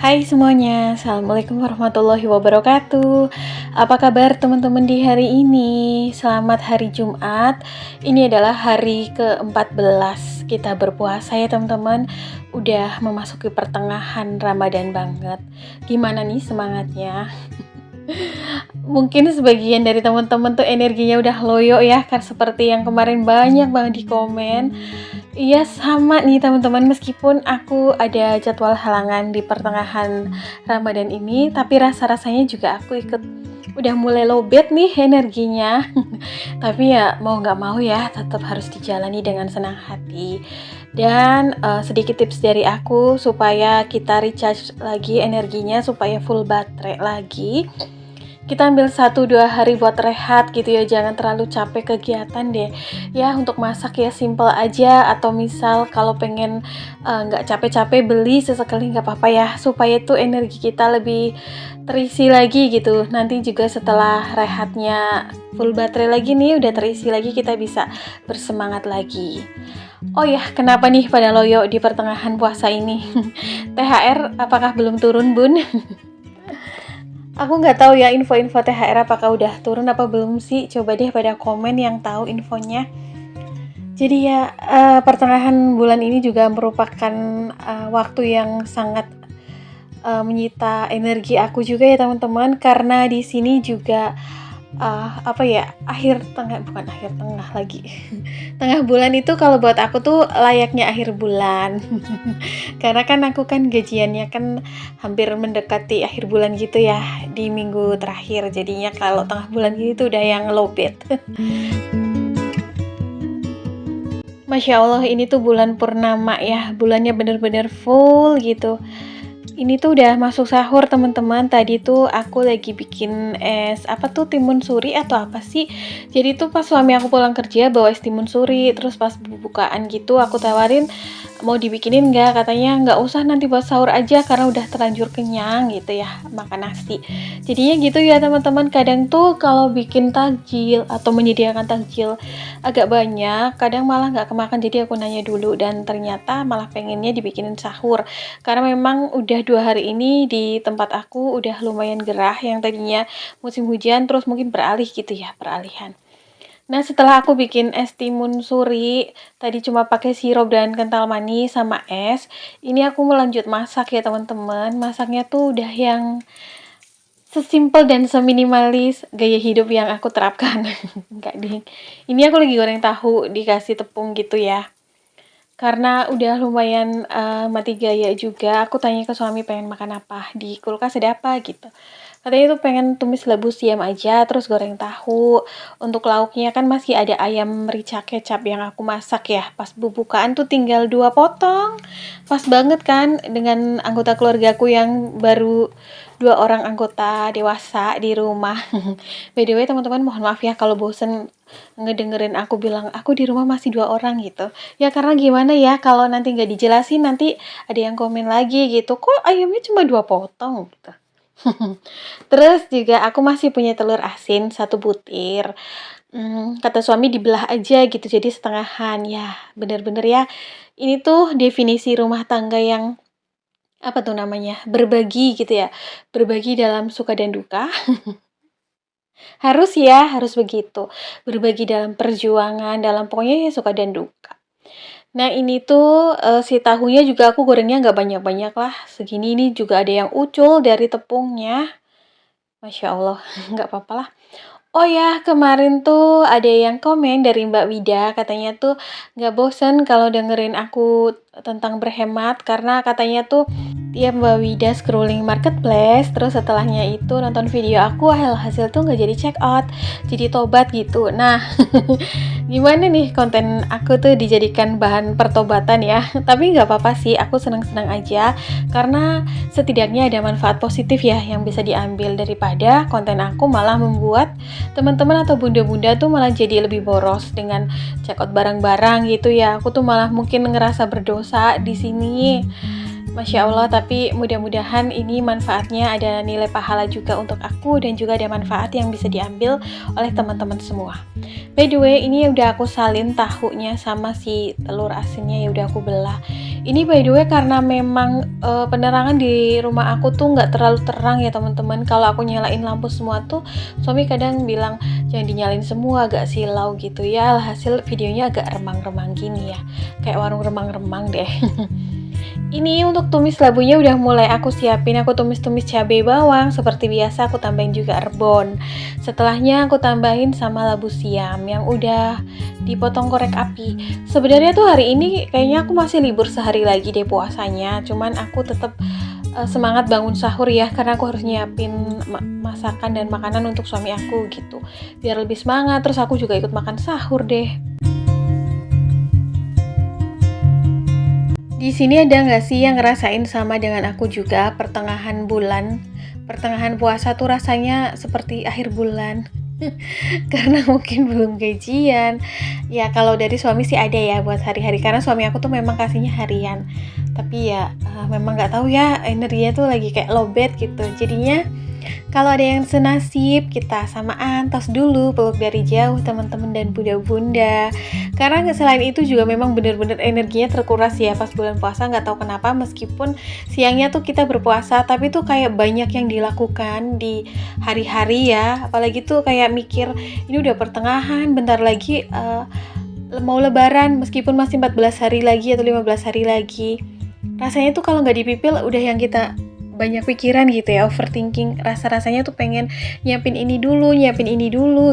Hai semuanya, Assalamualaikum warahmatullahi wabarakatuh. Apa kabar teman-teman di hari ini? Selamat hari Jumat. Ini adalah hari ke-14 kita berpuasa ya teman-teman. Udah memasuki pertengahan Ramadan banget. Gimana nih semangatnya? Mungkin sebagian dari teman-teman tuh energinya udah loyo ya, kan seperti yang kemarin banyak banget di komen. Iya sama nih teman-teman, meskipun aku ada jadwal halangan di pertengahan Ramadan ini, tapi rasa-rasanya juga aku ikut udah mulai lowbat nih energinya. Tapi ya mau nggak mau ya tetap harus dijalani dengan senang hati. Dan sedikit tips dari aku supaya kita recharge lagi energinya, supaya full baterai lagi. Kita ambil 1-2 hari buat rehat gitu ya, jangan terlalu capek kegiatan deh ya. Untuk masak ya simple aja, atau misal kalau pengen nggak capek-capek beli sesekali nggak apa-apa ya, supaya tuh energi kita lebih terisi lagi gitu. Nanti juga setelah rehatnya full baterai lagi nih, udah terisi lagi, kita bisa bersemangat lagi. Oh ya, kenapa nih pada loyo di pertengahan puasa ini? THR apakah belum turun, Bun? Aku nggak tahu ya info-info THR apakah udah turun apa belum sih. Coba deh pada komen yang tahu infonya. Jadi ya pertengahan bulan ini juga merupakan waktu yang sangat menyita energi aku juga ya teman-teman. Karena di sini juga bukan akhir tengah lagi. Tengah bulan itu kalau buat aku tuh layaknya akhir bulan. Karena kan aku kan gajiannya kan hampir mendekati akhir bulan gitu ya, di minggu terakhir. Jadinya kalau tengah bulan gini tuh udah yang lowbat. Masya Allah, ini tuh bulan purnama ya, bulannya bener-bener full gitu. Ini tuh udah masuk sahur teman-teman. Tadi tuh aku lagi bikin es timun suri atau apa sih. Jadi tuh pas suami aku pulang kerja bawa es timun suri. Terus pas bukaan gitu aku tawarin mau dibikinin nggak. Katanya nggak usah, nanti buat sahur aja karena udah terlanjur kenyang gitu ya makan nasi. Jadinya gitu ya teman-teman. Kadang tuh kalau bikin takjil atau menyediakan takjil agak banyak, kadang malah nggak kemakan. Jadi aku nanya dulu dan ternyata malah pengennya dibikinin sahur. Karena memang udah 2 hari ini di tempat aku udah lumayan gerah, yang tadinya musim hujan terus mungkin beralih gitu ya, peralihan. Nah setelah aku bikin es timun suri, tadi cuma pakai sirup dan kental manis sama es, ini aku melanjut masak ya teman-teman. Masaknya tuh udah yang sesimpel dan seminimalis gaya hidup yang aku terapkan. Enggak ding. Ini aku lagi goreng tahu dikasih tepung gitu ya. Karena udah lumayan mati gaya juga, aku tanya ke suami pengen makan apa, di kulkas ada apa gitu. Katanya itu pengen tumis labu siam aja, terus goreng tahu. Untuk lauknya kan masih ada ayam merica kecap yang aku masak ya. Pas bukaan tuh tinggal 2 potong. Pas banget kan dengan anggota keluargaku yang baru 2 orang anggota dewasa di rumah. By the way teman-teman, mohon maaf ya kalau bosen ngedengerin aku bilang aku di rumah masih 2 orang gitu. Ya karena gimana ya, kalau nanti nggak dijelasin nanti ada yang komen lagi gitu, kok ayamnya cuma 2 potong gitu. Terus juga aku masih punya telur asin 1 butir. Kata suami dibelah aja gitu jadi setengahan. Ya bener-bener ya, ini tuh definisi rumah tangga yang berbagi gitu ya. Berbagi dalam suka dan duka. Harus begitu. Berbagi dalam perjuangan, dalam pokoknya ya suka dan duka. Nah ini tuh si tahunya juga aku gorengnya nggak banyak-banyak lah. Segini, ini juga ada yang ucul dari tepungnya. Masya Allah, nggak apa-apa lah. Oh ya, kemarin tuh ada yang komen dari Mbak Wida, katanya tuh nggak bosen kalau dengerin aku tentang berhemat, karena katanya tuh tiap Mbak Wida scrolling marketplace, terus setelahnya itu nonton video aku, hasil tuh nggak jadi check out, jadi tobat gitu. Nah, gimana nih konten aku tuh dijadikan bahan pertobatan ya? Tapi nggak apa-apa sih, aku senang-senang aja, karena setidaknya ada manfaat positif ya yang bisa diambil, daripada konten aku malah membuat teman-teman atau bunda-bunda tuh malah jadi lebih boros dengan check out barang-barang gitu ya. Aku tuh malah mungkin ngerasa berdosa di sini. Masya Allah, tapi mudah-mudahan ini manfaatnya ada nilai pahala juga untuk aku, dan juga ada manfaat yang bisa diambil oleh teman-teman semua. By the way, ini udah aku salin tahunya sama si telur asinnya, ya udah aku belah. Ini by the way karena memang penerangan di rumah aku tuh nggak terlalu terang ya teman-teman. Kalau aku nyalain lampu semua tuh suami kadang bilang jangan dinyalain semua, agak silau gitu ya. Hasil videonya agak remang-remang gini ya, kayak warung remang-remang deh. Ini untuk tumis labunya udah mulai aku siapin. Aku tumis-tumis cabai bawang seperti biasa, aku tambahin juga rebon. Setelahnya aku tambahin sama labu siam yang udah dipotong korek api. Sebenarnya tuh hari ini kayaknya aku masih libur sehari lagi deh puasanya. Cuman aku tetap semangat bangun sahur ya, karena aku harus nyiapin masakan dan makanan untuk suami aku gitu. Biar lebih semangat, terus aku juga ikut makan sahur deh. Di sini ada nggak sih yang ngerasain sama dengan aku juga pertengahan bulan? Pertengahan puasa tuh rasanya seperti akhir bulan. Karena mungkin belum gajian. Ya kalau dari suami sih ada ya buat hari-hari, karena suami aku tuh memang kasihnya harian. Tapi ya memang nggak tahu ya, energinya tuh lagi kayak lowbat gitu. Jadinya kalau ada yang senasib, kita samaan, tos dulu, peluk dari jauh teman-teman dan bunda-bunda. Karena selain itu juga memang benar-benar energinya terkuras ya pas bulan puasa, nggak tahu kenapa, meskipun siangnya tuh kita berpuasa, tapi tuh kayak banyak yang dilakukan di hari-hari ya. Apalagi tuh kayak mikir, ini udah pertengahan, bentar lagi mau lebaran, meskipun masih 14 hari lagi atau 15 hari lagi. Rasanya tuh kalau nggak dipipil udah yang kita banyak pikiran gitu ya, overthinking, rasa-rasanya tuh pengen nyiapin ini dulu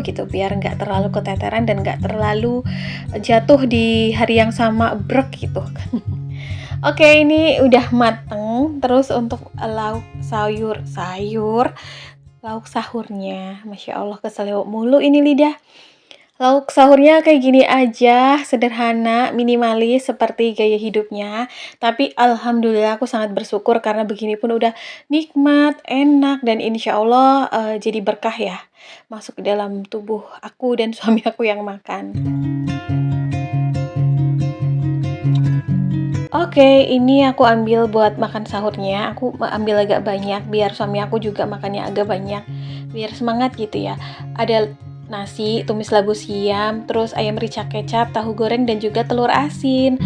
gitu, biar nggak terlalu keteteran dan nggak terlalu jatuh di hari yang sama brek gitu. Oke, ini udah mateng. Terus untuk lauk lauk sahurnya, Masya Allah keseleo mulu ini lidah. Lauk sahurnya kayak gini aja, sederhana, minimalis seperti gaya hidupnya. Tapi alhamdulillah aku sangat bersyukur karena begini pun udah nikmat, enak, dan insya Allah jadi berkah ya. Masuk ke dalam tubuh aku dan suami aku yang makan. Oke, ini aku ambil buat makan sahurnya. Aku ambil agak banyak biar suami aku juga makannya agak banyak. Biar semangat gitu ya. Ada nasi, tumis labu siam, terus ayam rica kecap, tahu goreng, dan juga telur asin.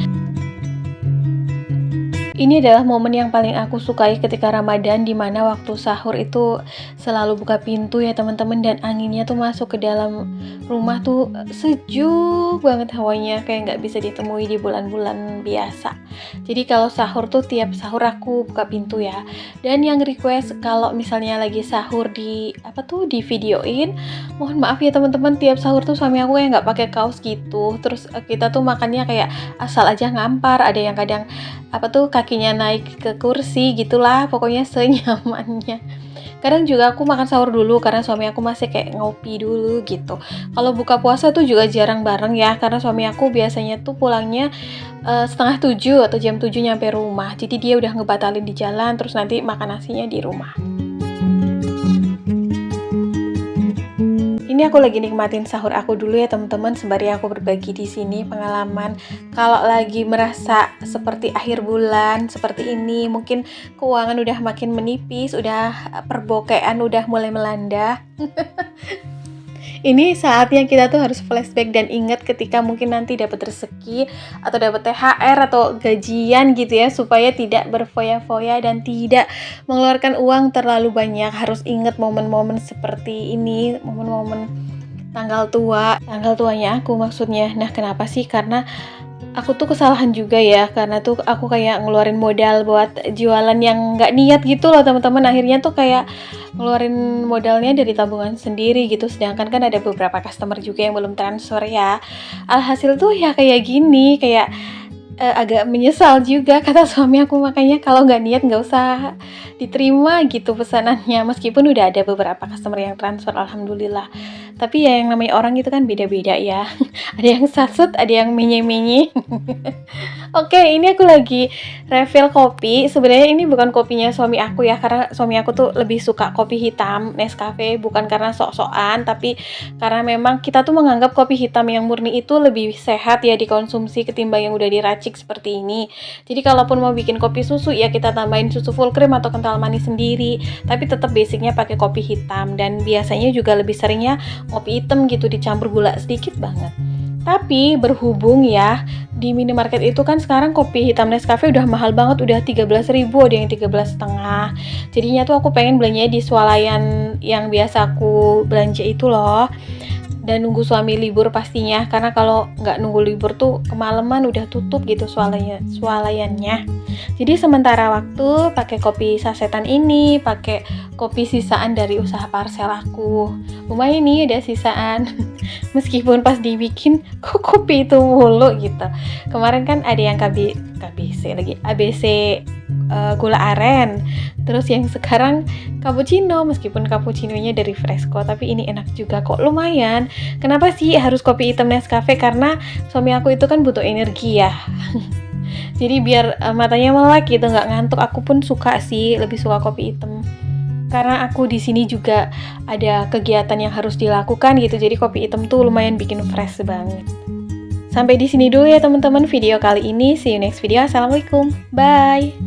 Ini adalah momen yang paling aku sukai ketika Ramadan, di mana waktu sahur itu selalu buka pintu ya teman-teman, dan anginnya tuh masuk ke dalam rumah tuh sejuk banget hawanya, kayak nggak bisa ditemui di bulan-bulan biasa. Jadi kalau sahur tuh tiap sahur aku buka pintu ya. Dan yang request kalau misalnya lagi sahur di di videoin, mohon maaf ya teman-teman, tiap sahur tuh suami aku kayak nggak pakai kaos gitu. Terus kita tuh makannya kayak asal aja ngampar, ada yang kadang kakinya naik ke kursi gitulah, pokoknya senyamannya. Kadang juga aku makan sahur dulu karena suami aku masih kayak ngopi dulu gitu. Kalau buka puasa tuh juga jarang bareng ya, karena suami aku biasanya tuh pulangnya 6:30 atau jam 7 nyampe rumah. Jadi dia udah ngebatalin di jalan, terus nanti makan nasinya di rumah. Ini aku lagi nikmatin sahur aku dulu ya teman-teman, sembari aku berbagi di sini pengalaman kalau lagi merasa seperti akhir bulan seperti ini, mungkin keuangan udah makin menipis, udah perbokean udah mulai melanda. Ini saatnya kita tuh harus flashback dan ingat ketika mungkin nanti dapat rezeki atau dapat THR atau gajian gitu ya, supaya tidak berfoya-foya dan tidak mengeluarkan uang terlalu banyak. Harus ingat momen-momen seperti ini, momen-momen tanggal tuanya aku maksudnya. Nah, kenapa sih? Karena aku tuh kesalahan juga ya, karena tuh aku kayak ngeluarin modal buat jualan yang nggak niat gitu loh teman-teman. Akhirnya tuh kayak ngeluarin modalnya dari tabungan sendiri gitu, sedangkan kan ada beberapa customer juga yang belum transfer ya. Alhasil tuh ya kayak gini, kayak agak menyesal juga kata suami aku, makanya kalau nggak niat nggak usah diterima gitu pesanannya, meskipun udah ada beberapa customer yang transfer alhamdulillah. Tapi ya yang namanya orang itu kan beda-beda ya. Ada yang sasut, ada yang menye-menye. Oke, ini aku lagi refill kopi. Sebenarnya ini bukan kopinya suami aku ya, karena suami aku tuh lebih suka kopi hitam Nescafe, bukan karena sok-sokan, tapi karena memang kita tuh menganggap kopi hitam yang murni itu lebih sehat ya dikonsumsi ketimbang yang udah diracik seperti ini. Jadi kalaupun mau bikin kopi susu ya kita tambahin susu full cream atau kental manis sendiri, tapi tetap basicnya pakai kopi hitam, dan biasanya juga lebih seringnya kopi hitam gitu dicampur gula sedikit banget. Tapi berhubung ya, di minimarket itu kan sekarang kopi hitam Nescafe udah mahal banget, udah 13.000, ada yang 13,5. Jadinya tuh aku pengen belanjanya di swalayan yang biasa aku belanja itu loh. Dan nunggu suami libur pastinya, karena kalau nggak nunggu libur tuh kemalaman udah tutup gitu swalayannya. Jadi sementara waktu pakai kopi sasetan ini, pakai kopi sisaan dari usaha parcel aku. Lumayan nih ada sisaan. Meskipun pas dibikin kok kopi itu mulu gitu. Kemarin kan ada yang KBC lagi, ABC gula aren. Terus yang sekarang cappuccino, meskipun cappuccinonya dari Fresco, tapi ini enak juga kok, lumayan. Kenapa sih harus kopi hitam Nescafe? Karena suami aku itu kan butuh energi ya. Jadi biar matanya melek gitu, nggak ngantuk. Aku pun suka sih, lebih suka kopi hitam. Karena aku di sini juga ada kegiatan yang harus dilakukan gitu. Jadi kopi hitam tuh lumayan bikin fresh banget. Sampai di sini dulu ya teman-teman video kali ini. See you next video. Assalamualaikum. Bye.